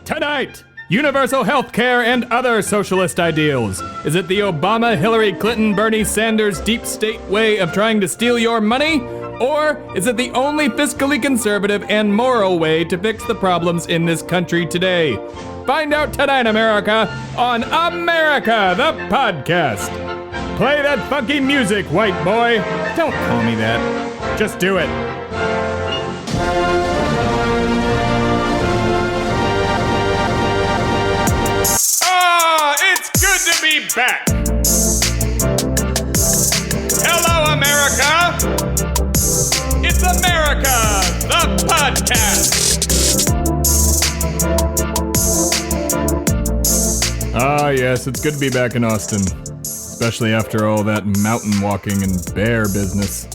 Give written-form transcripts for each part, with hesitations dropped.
Tonight, universal health care and other socialist ideals. Is it the Obama, Hillary Clinton, Bernie Sanders deep state way of trying to steal your money? Or is it the only fiscally conservative and moral way to fix the problems in this country today? Find out tonight, America, on America the Podcast. Play that funky music, white boy. Don't call me that. Just do it. It's good to be back. Hello, America. It's America, the Podcast. Yes, it's good to be back in Austin. Especially after all that mountain walking and bear business.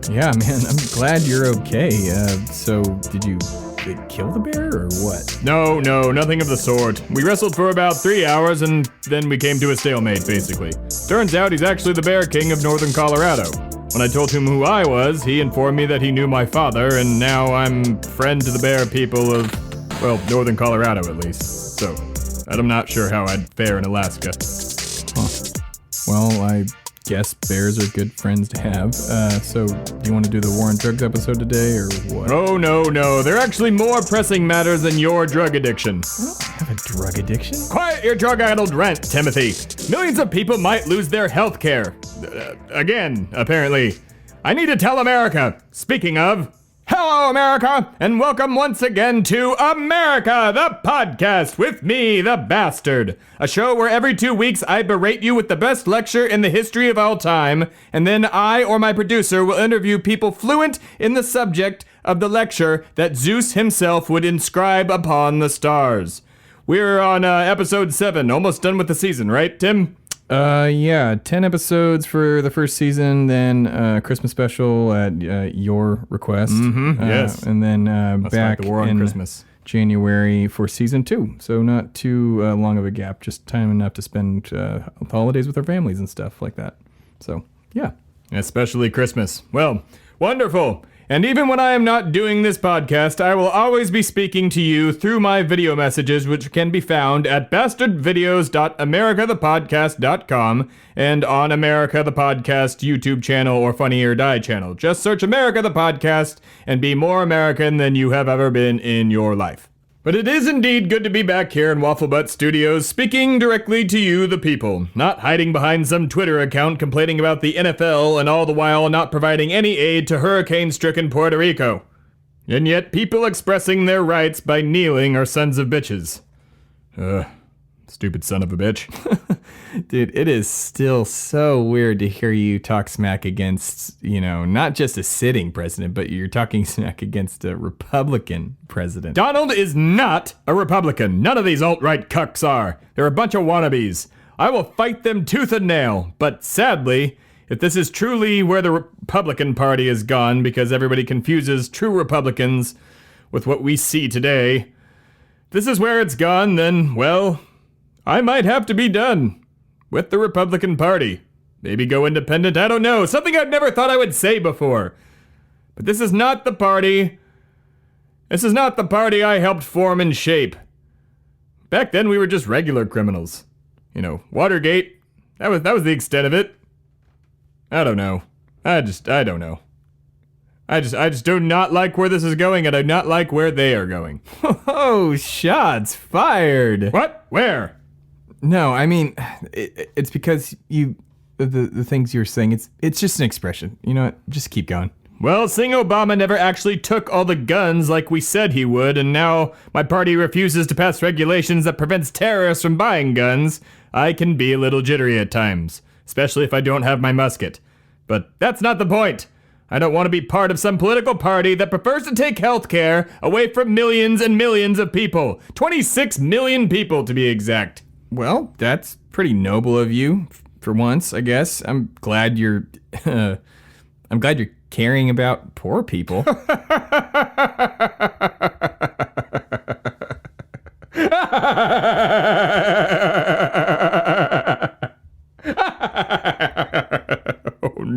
Yeah, man, I'm glad you're okay. So, did you kill the bear or what? No, nothing of the sort. We wrestled for about 3 hours and then we came to a stalemate, basically. Turns out he's actually the Bear King of Northern Colorado. When I told him who I was, he informed me that he knew my father, and now I'm friend to the bear people of, well, Northern Colorado at least. So, I'm not sure how I'd fare in Alaska. Huh. Well, I guess bears are good friends to have. So, do you want to do the war on drugs episode today, or what? Oh, no. They're actually more pressing matters than your drug addiction. I don't have a drug addiction. Quiet your drug-addled rant, Timothy. Millions of people might lose their health care. Again, apparently. I need to tell America. Speaking of, hello, America, and welcome once again to America, the Podcast, with me, the Bastard. A show where every 2 weeks I berate you with the best lecture in the history of all time, and then I or my producer will interview people fluent in the subject of the lecture that Zeus himself would inscribe upon the stars. We're on episode 7, almost done with the season, right, Tim? Yeah, 10 episodes for the first season, then Christmas special at your request. Yes. And then That's back like the war on in Christmas. January for season 2. So not too long of a gap, just time enough to spend holidays with our families and stuff like that. So, yeah. Especially Christmas. Well, wonderful. And even when I am not doing this podcast, I will always be speaking to you through my video messages, which can be found at bastardvideos.americathepodcast.com and on America the Podcast YouTube channel or Funny or Die channel. Just search America the Podcast and be more American than you have ever been in your life. But it is indeed good to be back here in Waffle Butt Studios, speaking directly to you, the people, not hiding behind some Twitter account complaining about the NFL and all the while not providing any aid to hurricane-stricken Puerto Rico. And yet people expressing their rights by kneeling are sons of bitches. Stupid son of a bitch. Dude, it is still so weird to hear you talk smack against, not just a sitting president, but you're talking smack against a Republican president. Donald is not a Republican. None of these alt-right cucks are. They're a bunch of wannabes. I will fight them tooth and nail. But sadly, if this is truly where the Republican Party has gone, because everybody confuses true Republicans with what we see today, if this is where it's gone, then, well, I might have to be done with the Republican Party. Maybe go independent, I don't know. Something I've never thought I would say before. But this is not the party. This is not the party I helped form and shape. Back then we were just regular criminals. Watergate, that was the extent of it. I don't know. I don't know. I just do not like where this is going, and I do not like where they are going. Oh, shots fired. What? Where? No, I mean, it's because the things you're saying, it's just an expression. You know what? Just keep going. Well, seeing Obama never actually took all the guns like we said he would, and now my party refuses to pass regulations that prevents terrorists from buying guns, I can be a little jittery at times, especially if I don't have my musket. But that's not the point. I don't want to be part of some political party that prefers to take healthcare away from millions and millions of people. 26 million people, to be exact. Well, that's pretty noble of you, for once, I guess. I'm glad you're caring about poor people. Oh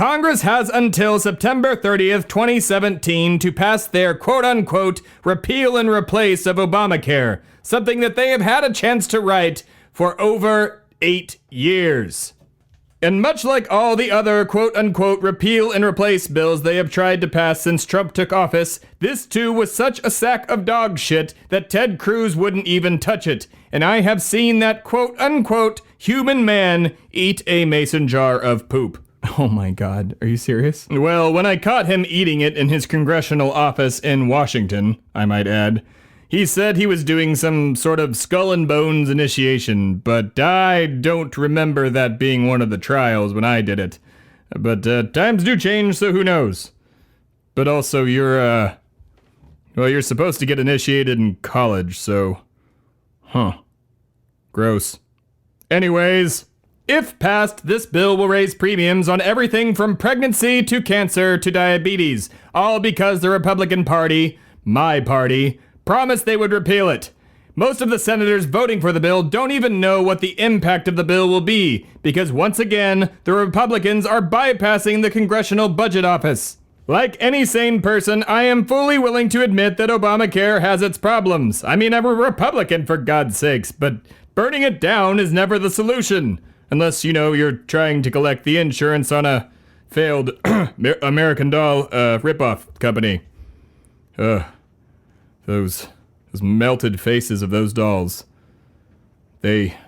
Congress has until September 30th, 2017 to pass their quote-unquote repeal and replace of Obamacare, something that they have had a chance to write for over 8 years. And much like all the other quote-unquote repeal and replace bills they have tried to pass since Trump took office, this too was such a sack of dog shit that Ted Cruz wouldn't even touch it. And I have seen that quote-unquote human man eat a mason jar of poop. Oh my God, are you serious? Well, when I caught him eating it in his congressional office in Washington, I might add, he said he was doing some sort of skull and bones initiation, but I don't remember that being one of the trials when I did it. But times do change, so who knows? But also, you're supposed to get initiated in college, so... Gross. Anyways, if passed, this bill will raise premiums on everything from pregnancy to cancer to diabetes, all because the Republican Party, my party, promised they would repeal it. Most of the senators voting for the bill don't even know what the impact of the bill will be, because once again, the Republicans are bypassing the Congressional Budget Office. Like any sane person, I am fully willing to admit that Obamacare has its problems. I mean, I'm a Republican, for God's sakes, but burning it down is never the solution. Unless, you're trying to collect the insurance on a failed American Doll ripoff company. Those melted faces of those dolls. They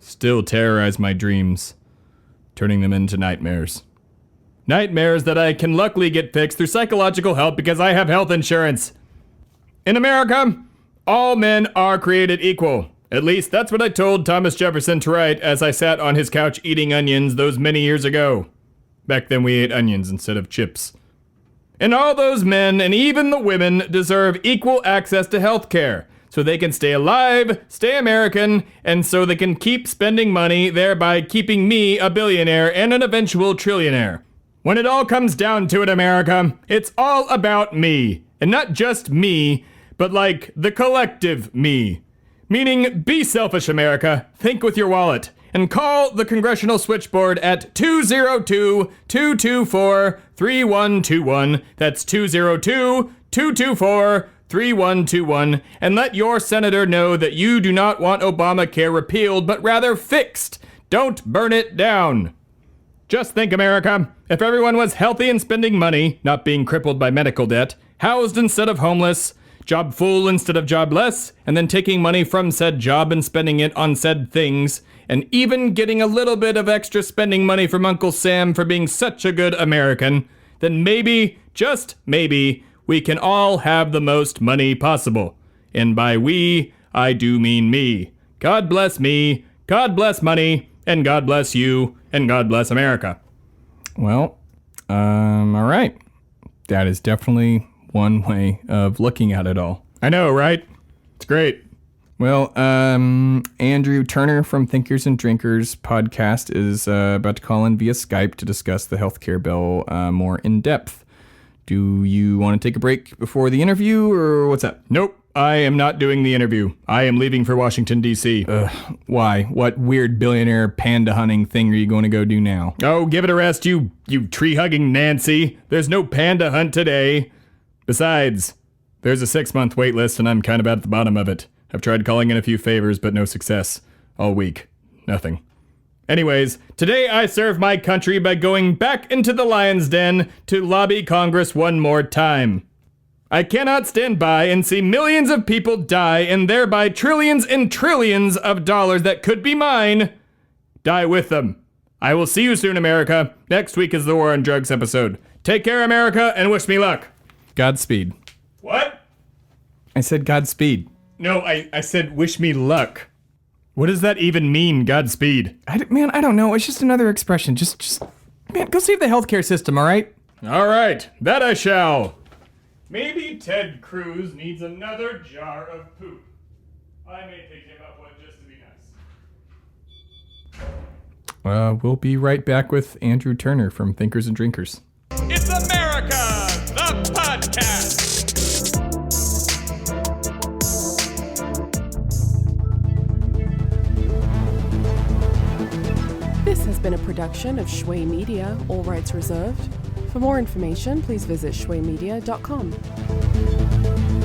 still terrorize my dreams, turning them into nightmares. Nightmares that I can luckily get fixed through psychological help because I have health insurance. In America, all men are created equal. At least that's what I told Thomas Jefferson to write as I sat on his couch eating onions those many years ago. Back then we ate onions instead of chips. And all those men, and even the women, deserve equal access to health care, so they can stay alive, stay American, and so they can keep spending money, thereby keeping me a billionaire and an eventual trillionaire. When it all comes down to it, America, it's all about me. And not just me, but like the collective me. Meaning, be selfish, America. Think with your wallet. And call the Congressional Switchboard at 202-224-3121. That's 202-224-3121. And let your senator know that you do not want Obamacare repealed, but rather fixed. Don't burn it down. Just think, America, if everyone was healthy and spending money, not being crippled by medical debt, housed instead of homeless, job full instead of jobless, and then taking money from said job and spending it on said things, and even getting a little bit of extra spending money from Uncle Sam for being such a good American, then maybe, just maybe, we can all have the most money possible. And by we, I do mean me. God bless me, God bless money, and God bless you, and God bless America. Well, all right. That is definitely one way of looking at it all. I know, right? It's great. Well, Andrew Turner from Thinkers and Drinkers podcast is about to call in via Skype to discuss the healthcare bill more in depth. Do you want to take a break before the interview, or what's up? Nope, I am not doing the interview. I am leaving for Washington, D.C. Why? What weird billionaire panda hunting thing are you going to go do now? Oh, give it a rest, you tree-hugging Nancy. There's no panda hunt today. Besides, there's a 6-month wait list and I'm kind of at the bottom of it. I've tried calling in a few favors, but no success. All week. Nothing. Anyways, today I serve my country by going back into the lion's den to lobby Congress one more time. I cannot stand by and see millions of people die and thereby trillions and trillions of dollars that could be mine die with them. I will see you soon, America. Next week is the War on Drugs episode. Take care, America, and wish me luck. Godspeed. What? I said Godspeed. No, I said wish me luck. What does that even mean, Godspeed? I don't know. It's just another expression. Just, go save the healthcare system, all right? All right, that I shall. Maybe Ted Cruz needs another jar of poop. I may pick him up one just to be nice. We'll be right back with Andrew Turner from Thinkers and Drinkers. It's America, the podcast. This has been a production of Shui Media, all rights reserved. For more information, please visit shuimedia.com.